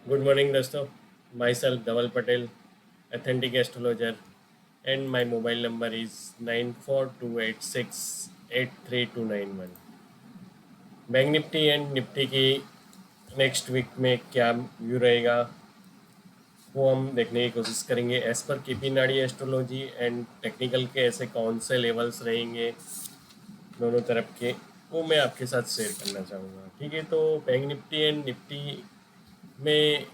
Good morning, दोस्तों. Myself Dhaval Patel, authentic astrologer, and my mobile number is 9428683291. Bank Nifty and Nifty की next week में क्या view रहेगा वो हम देखने की कोशिश करेंगे एज पर केपी नाडी एस्ट्रोलॉजी एंड टेक्निकल के ऐसे कौन से लेवल्स रहेंगे दोनों तरफ के, वो मैं आपके साथ शेयर करना चाहूँगा. ठीक है, तो बैंक निफ्टी एंड निफ्टी में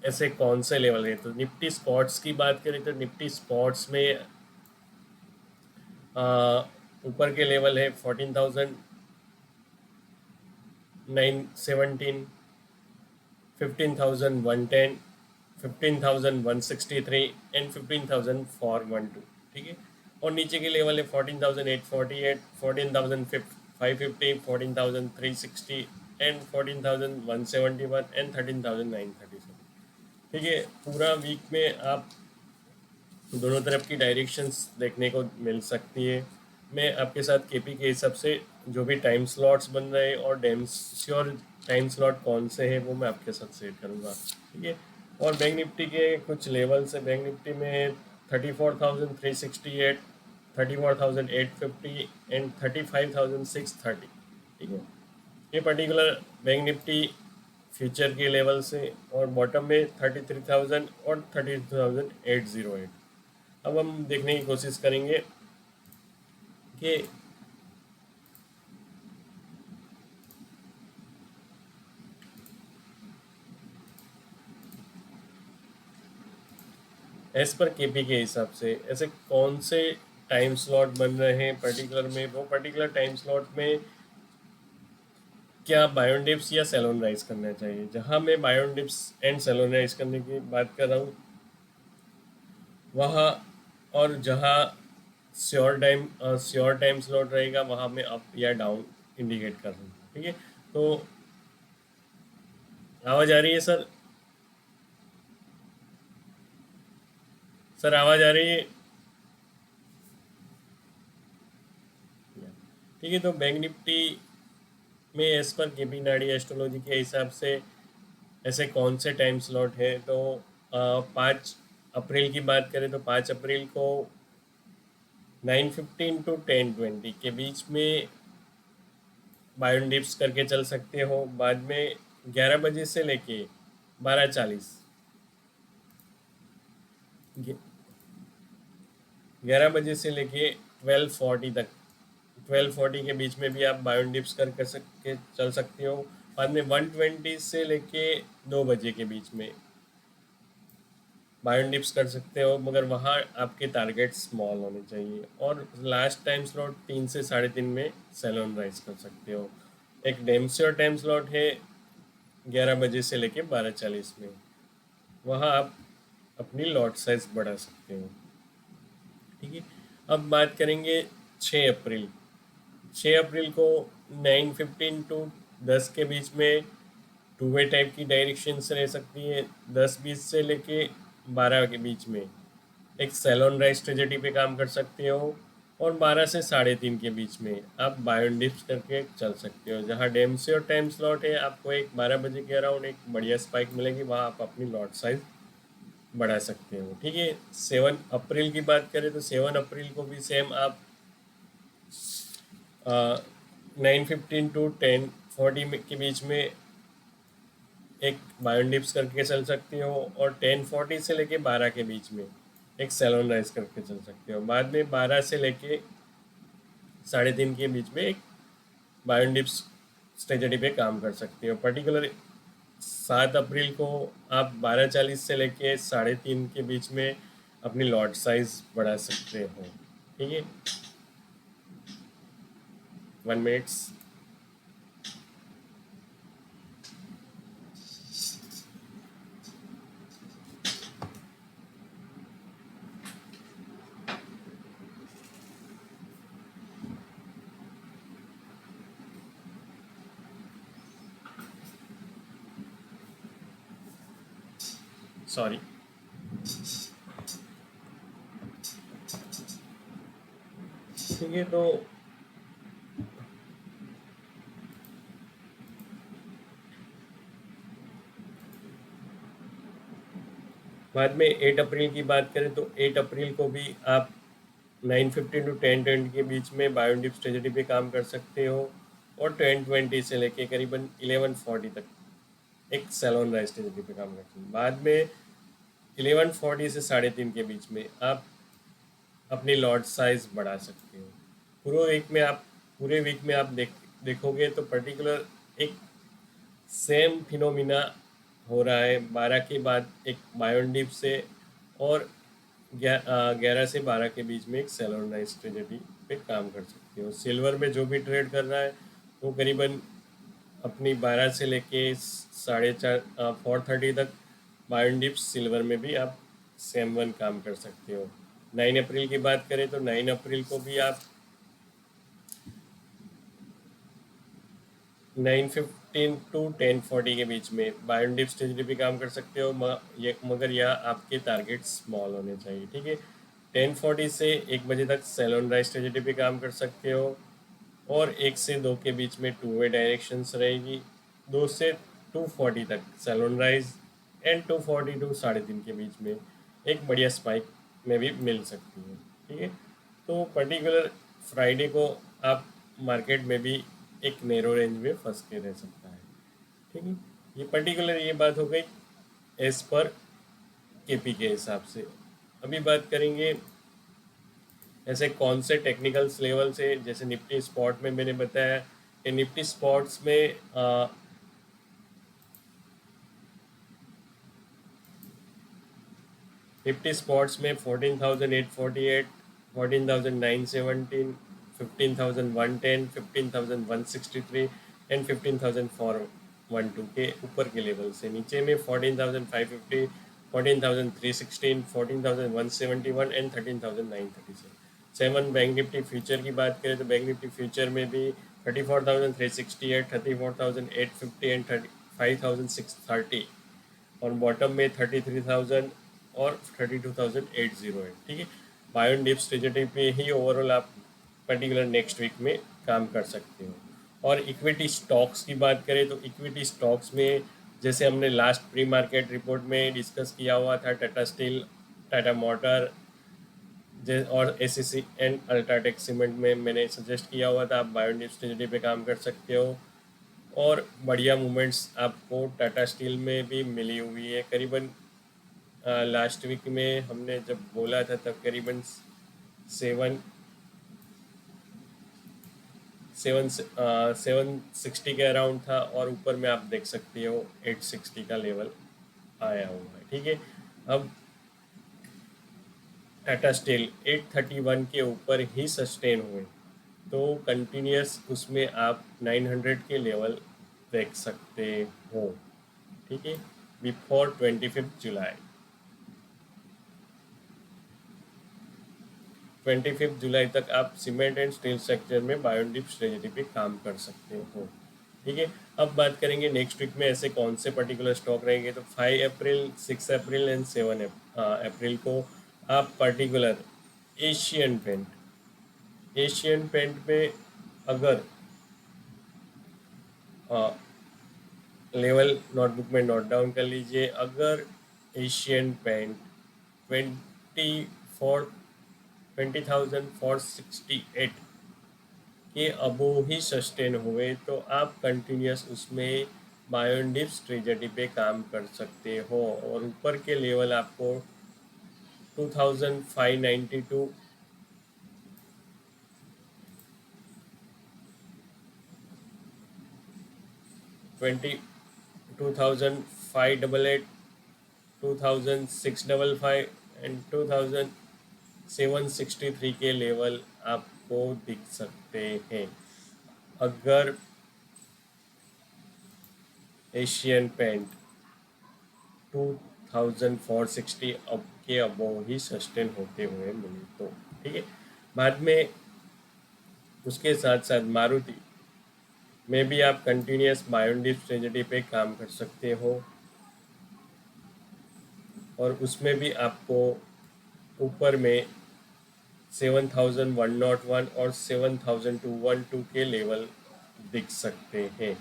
ऐसे कौन से लेवल है. तो निफ्टी स्पॉट्स की बात करें तो निफ्टी स्पॉट्स में ऊपर के लेवल है 14,917, 15,110, 15,163 एंड 15,412. ठीक है, और नीचे के लेवल है 14,848, 14,550, 14,360 एंड 14,171 एंड 13,937. ठीक है, पूरा वीक में आप दोनों तरफ की डायरेक्शंस देखने को मिल सकती है. मैं आपके साथ केपी के हिसाब से जो भी टाइम स्लॉट्स बन रहे हैं और श्योर टाइम स्लॉट कौन से हैं वो मैं आपके साथ शेयर करूँगा. ठीक है, और बैंक निफ्टी के कुछ लेवल्स है. बैंक निफ्टी में 34,368, 34,850 एंड 35,630. ठीक है, ये पर्टिकुलर बैंक निफ्टी फ्यूचर के लेवल से, और बॉटम में 33,000 और 32,808. अब हम देखने की कोशिश करेंगे कि एज पर केपी के हिसाब से ऐसे कौन से टाइम स्लॉट बन रहे हैं पर्टिकुलर में, वो पर्टिकुलर टाइम स्लॉट में क्या बायोन डिप्स या सेलोन राइज करना चाहिए. जहां मैं बायोन डिप्स एंड सेलोन राइज करने की बात कर रहा हूँ वहाँ, और जहाँ श्योर टाइम स्लॉट रहेगा वहाँ मैं अप या डाउन इंडिकेट कर रहा हूँ. ठीक है, तो आवाज़ आ रही है सर? सर आवाज़ आ रही है? ठीक है, तो बैंक निफ्टी में एज पर केपी नाडी एस्ट्रोलॉजी के हिसाब से ऐसे कौन से टाइम स्लॉट है. तो 5 अप्रैल की बात करें तो 5 अप्रैल को 9:15 टू 10:20 के बीच में बायोन डिप्स करके चल सकते हो. बाद में 11 बजे से लेके 12:40, 11 बजे से लेके 12:40 तक, 12:40 के बीच में भी आप बायोन डिप्स कर सकते चल सकते हो. बाद में 1:20 से लेके 2 बजे के बीच में बायोन डिप्स कर सकते हो, मगर वहाँ आपके टारगेट स्मॉल होने चाहिए. और लास्ट टाइम स्लॉट 3 से 3:30 में सेलोन राइज कर सकते हो. एक डेमस्योर टाइम स्लॉट है 11 बजे से लेके 12:40 में, वहाँ आप अपनी लॉट साइज बढ़ा सकते हो. ठीक है, अब बात करेंगे 6 अप्रैल. 6 अप्रैल को 9:15 टू 10 के बीच में टू वे टाइप की डायरेक्शंस रह सकती है. 10:20 से लेके 12 के बीच में एक सेलोन राइज ट्रेजेडी पे काम कर सकते हो. और 12 से 3:30 के बीच में आप बायोन डिप्स करके चल सकते हो. जहाँ डेमसी और टाइम स्लॉट है आपको एक 12 बजे के अराउंड एक बढ़िया स्पाइक मिलेगी, वहाँ आप अपनी लॉट साइज बढ़ा सकते हो. ठीक है, 7 अप्रैल की बात करें तो 7 अप्रैल को भी सेम आप 9:15 टू 10:40 के बीच में एक बायोन डिप्स करके चल सकते हो. और 10:40 से लेके 12 के बीच में एक सेलोन राइज करके चल सकते हो. बाद में 12 से लेके 3:30 के बीच में एक बायोन डिप्स स्ट्रेटजी पे काम कर सकते हो. पर्टिकुलर 7 अप्रैल को आप 12:40 से लेके 3:30 के बीच में अपनी लॉट साइज बढ़ा सकते हो. ठीक है, 1 मिनट्स. सॉरी. ठीक है, तो बाद में 8 अप्रैल की बात करें तो 8 अप्रैल को भी आप 9:50 टू 10:20 के बीच में बायोडिप स्ट्रेटजी पे काम कर सकते हो, और 10:20 से लेके करीबन 11:40 तक एक सेलोन राइज स्ट्रेटजी पे काम करते हैं। बाद में 11:40 से 3:30 के बीच में आप अपनी लॉट साइज बढ़ा सकते हो। पूरे वीक में आप देखोगे तो पर्टिकुलर एक सेम फिनोमिना हो रहा है 12 के बाद एक बायोन डिप से, और 11 से 12 के बीच में एक सेलोनाइज स्ट्रेटजी पे काम कर सकते हो। सिल्वर में जो भी ट्रेड कर रहा है वो करीबन अपनी 12 से लेके 4:30 तक बायोन डिप्स सिल्वर में भी आप सेम वन काम कर सकते हो। 9 अप्रैल की बात करें तो 9 अप्रैल को भी आप 9:15 टू 10:40 के बीच में बायोन डिप स्ट्रेटजी पे काम कर सकते हो, मगर यह आपके टारगेट स्मॉल होने चाहिए, ठीक है। 10:40 से 1 बजे तक सेलोन राइज स्ट्रेटजी पे काम कर सकते हो, और 1 से 2 के बीच में 2 वे डायरेक्शंस रहेगी। 2 से 2:40 तक सेलोन राइज, एंड 2:40 टू 3:30 के बीच में एक बढ़िया स्पाइक में भी मिल सकती है, ठीक है। तो पर्टिकुलर फ्राइडे को आप मार्केट में भी एक नैरो रेंज में फंस के रह सकता है, ठीक है। ये पर्टिकुलर ये बात हो गई एज पर केपी के हिसाब से। अभी बात करेंगे ऐसे कौन से टेक्निकल्स लेवल से, जैसे निफ्टी स्पॉट में मैंने बताया कि निफ्टी स्पॉट्स में निफ्टी स्पॉट्स में 14,848, 14,917, 15,110, 15,163 एंड 15,412 के ऊपर के लेवल से। नीचे में 14,550, 14,316, 14,171 एंड 13,937। 7 बैंक निफ्टी फ्यूचर की बात करें तो बैंक निफ्टी फ्यूचर में भी 34,368, 34,850 एंड 35,630, और बॉटम में 33,000 और 32,808, ठीक है। बायोन डिप स्ट्रेटजी पे ही ओवरऑल आप पर्टिकुलर नेक्स्ट वीक में काम कर सकते हो। और इक्विटी स्टॉक्स की बात करें तो इक्विटी स्टॉक्स में जैसे हमने लास्ट प्री मार्केट रिपोर्ट में डिस्कस किया हुआ था, टाटा स्टील, टाटा मोटर और एसएससी एंड अल्ट्राटेक सीमेंट में मैंने सजेस्ट किया हुआ था आप बायोन डिप स्ट्रेटजी पे काम कर सकते हो। और बढ़िया मूवमेंट्स आपको टाटा स्टील में भी मिली हुई है। करीबन लास्ट वीक में हमने जब बोला था तब करीबन सेवन 760 के अराउंड था, और ऊपर में आप देख सकते हो 860 का लेवल आया हुआ है, ठीक है। अब टाटा स्टील 831 के ऊपर ही सस्टेन हुए तो कंटिन्यूस उसमें आप 900 के लेवल देख सकते हो, ठीक है, बिफोर 25 जुलाई। 25 जुलाई तक आप सीमेंट एंड स्टील सेक्टर में बायोन डिप स्ट्रेटजी पे काम कर सकते हो, ठीक है। अब बात करेंगे नेक्स्ट वीक में ऐसे कौन से पर्टिकुलर स्टॉक रहेंगे। तो 5 अप्रैल, 6 अप्रैल एंड 7 अप्रैल को आप पर्टिकुलर एशियन पेंट पे अगर लेवल नोटबुक में नोट डाउन कर लीजिए, अगर एशियन पेंट 20,468 के अबोव ही सस्टेन हुए तो आप कंटिन्यूस उसमें बायोन डिप स्ट्रेटजी पे काम कर सकते हो, और ऊपर के लेवल आपको 2,592, 2,588, 2,655 एंड 2,763 के लेवल आपको दिख सकते हैं अगर एशियन पेंट 2,460 अब के अबोव ही सस्टेन होते हुए मिले तो, ठीक है। बाद में उसके साथ साथ मारुति में भी आप कंटिन्यूस बायोन डिप स्ट्रेटजी पे काम कर सकते हो, और उसमें भी आपको ऊपर में 7,101 और 7,212 के लेवल दिख सकते हैं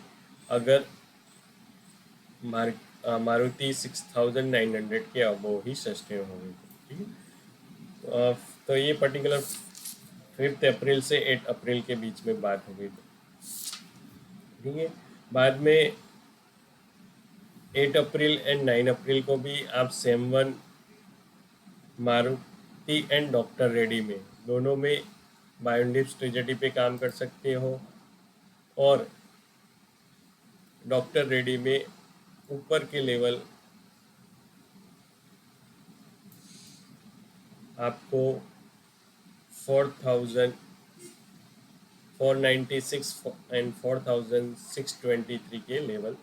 अगर मारुति 6900 के अबो ही सस्टेन हो गई थी, ठीक है। तो ये पर्टिकुलर 5 अप्रैल से 8 अप्रैल के बीच में बात हो गई थी, ठीक है। बाद में 8 अप्रैल एंड 9 अप्रैल को भी आप same one Maruti and doctor Reddy में दोनों में बायोनिप्स ट्रेजेडी पे काम कर सकते हो, और डॉक्टर रेड्डी में ऊपर के लेवल आपको 4,496 एंड 4,623 के लेवल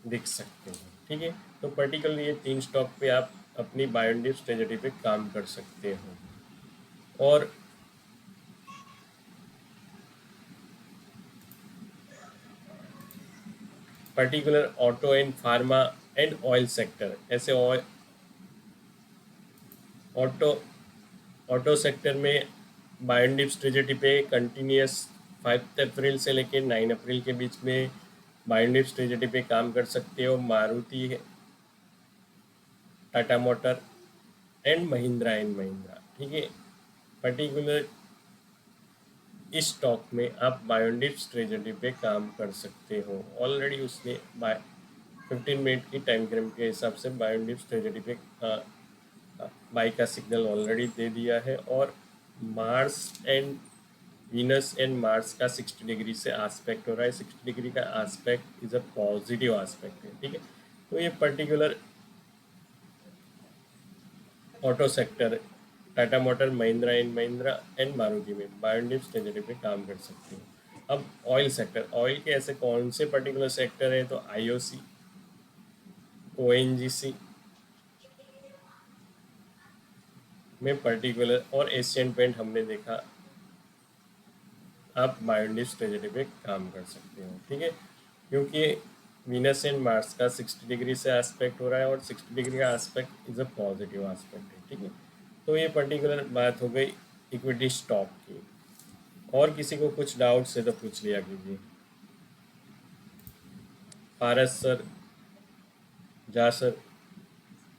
दिख सकते हैं, ठीक है। तो पर्टिकुलरली ये 3 स्टॉक पे आप अपनी बायोनिप्स ट्रेजेडी पे काम कर सकते हो। और particular auto and pharma and oil sector, ऐसे ऑटो सेक्टर में बायोनिप्स ट्रेजेडी पे कंटिन्यूस 5 अप्रैल से लेकर 9 अप्रैल के बीच में बायोनिप्स ट्रेजेडी पे काम कर सकते हो। मारुति, टाटा मोटर एंड महिंद्रा, ठीक है। पर्टिकुलर इस स्टॉक में आप बायोनिप्स ट्रेजेडी पे काम कर सकते हो। ऑलरेडी उसने 15 मिनट की टाइम फ्रेम के हिसाब से बायोनिप्स ट्रेजेडी पे बाई का सिग्नल ऑलरेडी दे दिया है, और Mars and Venus and Mars का 60 डिग्री से आस्पेक्ट हो रहा है। 60 डिग्री का aspect is a positive aspect है, ठीक है। तो ये particular auto sector Tata motor, Mahindra and Maruti में बायोनिप्स ट्रेजेडी पे काम कर सकते हो। अब ऑयल सेक्टर, ऑयल के ऐसे कौन से पर्टिकुलर सेक्टर है, तो आईओसी, ओएनजीसी में पर्टिकुलर, और एशियन पेंट हमने देखा आप बायोनिप्स ट्रेजेडी पे काम कर सकते हो, ठीक है। क्योंकि वीनस एंड मार्स का 60 डिग्री से एस्पेक्ट हो रहा है, और 60 डिग्री का aspect is a positive aspect है, ठीक है। तो ये पर्टिकुलर बात हो गई इक्विटी स्टॉक की। और किसी को कुछ डाउट्स है तो पूछ लिया कीजिए। पारस सर, जा सर।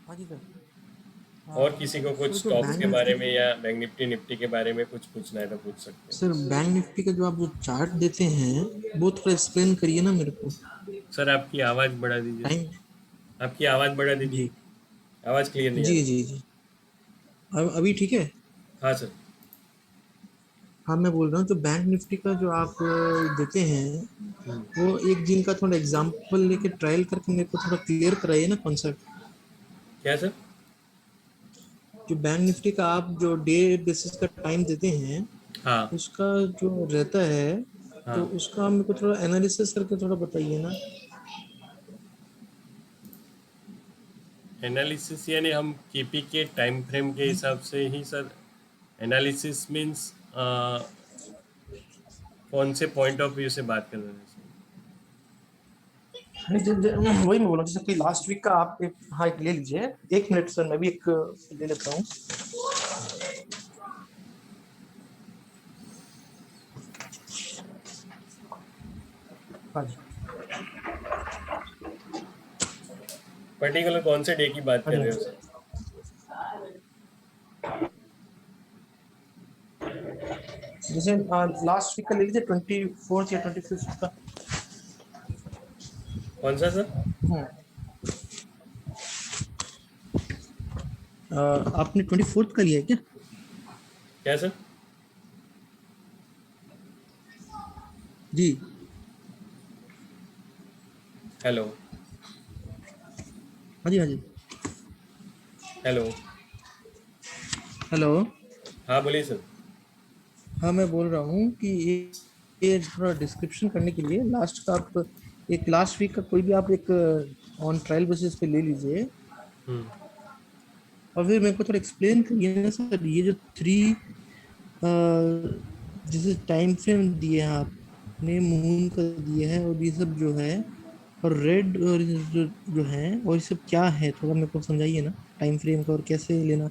हाँ जी सर। और किसी को कुछ सर जो स्टॉक्स बैंक के बारे निफ्टी, में या बैंक निफ्टी निफ्टी के बारे में कुछ पूछना है तो पूछ सकते सर हैं। बैंक निफ्टी का जो आप जो चार्ट देते हैं वो थोड़ा एक्सप्लेन करिए ना मेरे को। सर आपकी आवाज़ बढ़ा दीजिए, टाइम। आपकी आवाज़ बढ़ा दीजिए, जी आवाज़ क्लियर नहीं आ जी रही। जी जी। अब अभी ठीक है। हाँ सर। हाँ मैं बोल रहा हूँ जो बैंक निफ्टी का जो आप देते हैं हम्म, वो एक दिन का थोड़ा एग्जांपल लेके ट्रायल करके मेरे को थोड़ा क्लियर कराइए ना कॉन्सेप्ट। क्या सर? जो बैंक निफ्टी का आप जो डे बेसिस का टाइम देते हैं हाँ उसका जो रहता है तो हाँ। उसका मेरे को थोड़ा एनालिसिस करके थोड़ा बताइए ना। एनालिसिस यानी हम केपी के टाइम फ्रेम के हिसाब से ही सर। एनालिसिस मीन्स कौन से पॉइंट ऑफ व्यू से बात कर रहे हैं सर? वही मैं बोल रहा हूँ जैसे कि लास्ट वीक का आप एक, हाँ एक ले लीजिए। एक मिनट सर मैं भी एक ले लेता हूँ। हाँ जी। पर्टिकुलर कौन से डे की बात हाँ कर जी। रहे हो सर? जैसे लास्ट वीक का ले लीजिए 24 या 25 का। कौन सा सर? हम्म। आपने 24 का लिया है क्या? क्या सर? जी। हेलो? हाँ जी हाँ जी। हेलो? हेलो। हाँ बोलिए सर। हाँ मैं बोल रहा हूँ कि ये थोड़ा डिस्क्रिप्शन करने के लिए लास्ट का आप एक लास्ट वीक का कोई भी आप एक ऑन ट्रायल बेसिस पे ले लीजिए हम्म। और फिर मेरे को थोड़ा एक्सप्लेन करिए ना सर ये जो थ्री जैसे टाइम फ्रेम दिए हैं आपने मून का दिया है और ये सब जो है और रेड और ये जो है और ये सब क्या है थोड़ा मेरे को समझाइए ना टाइम फ्रेम का और कैसे लेना।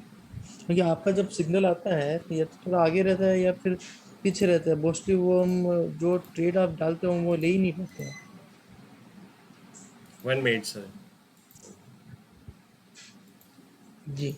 क्योंकि आपका जब सिग्नल आता है तो या तो थोड़ा आगे रहता है या फिर पीछे रहता है मोस्टली वो हम जो ट्रेड आप डालते हो वो ले ही नहीं पाते हैं। 1 मिनट सर। जी।